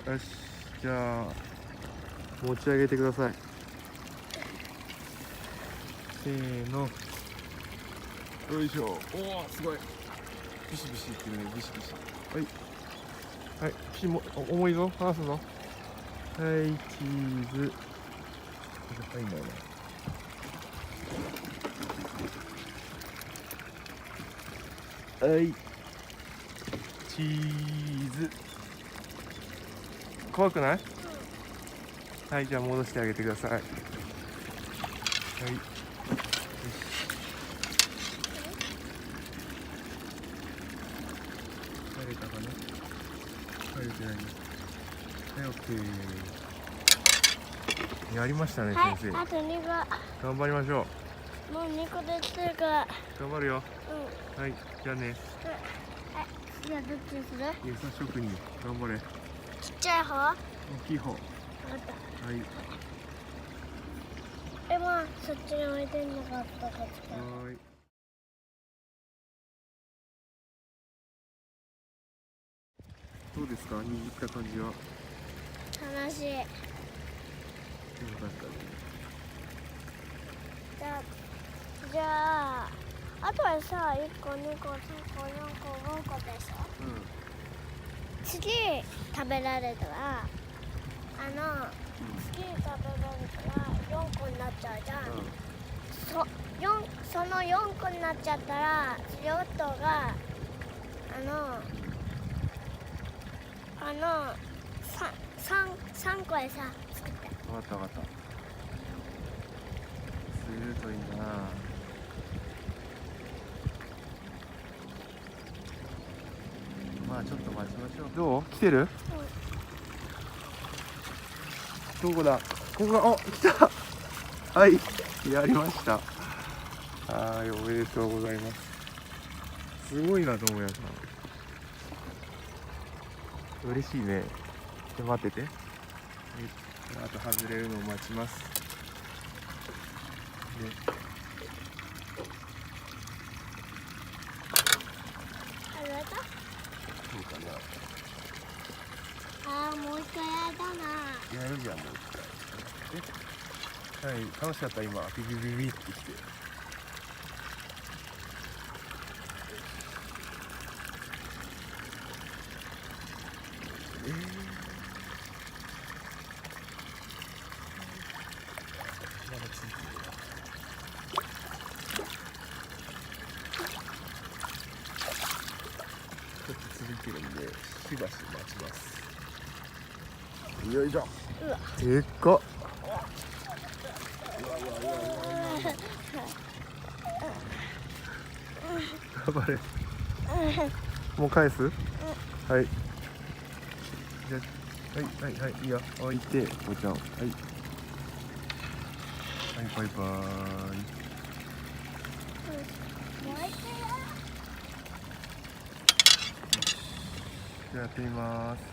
よし、じゃあ持ち上げてください。せーの。よいしょ。おお、すごい。ビシビシいってるね、ビシビシ。はいはい、重いぞ、離すの。はい、チーズ。はい、ないな。はい、チーズ。怖くない？はい、じゃあ戻してあげてください。はい。慣れたかな？慣れてないね。はい、オッケー。やりましたね、はい、先生。あと2個。頑張りましょもう2個できてるから。う。頑張るよ。うん。はい、じゃあね。はい。じゃあどっちにする？餌職人、頑張れ。ちっちゃい方？大きい方。は分かった。い。そっちに置いてんのかったこっちか。はい。どうですか、握った感じは。楽しい。よかったね。じゃああとはさ、1個、2個、3個、4個、5個でしょ。次食べられたら次食べられたら4個になっちゃうじゃん。その4個になっちゃったらヨットが3個でさ作って。分かった分かった。するといいな。まあちょっと待ちましょう。どう？来てる？どこだ？ここが、お、来た。はい、やりました。はい、おめでとうございます。すごいな、ともやさん。嬉しいね。ちょっと待ってて。あと外れるのを待ちます。で、外れた？そうかな。もう一回やだな。やるじゃん、もう一回。はい、楽しかった。今ビビビビってきて。まだついてるな。ちょっと続いてるんでしばし待ちます。よいしょ。うわ、でっかっ。頑張れ。もう返す？はい。じゃあ、はいはいはい、いいよ。置いて、おちゃん。はい。はい、バイバイ。もう一回やじゃあやってみます。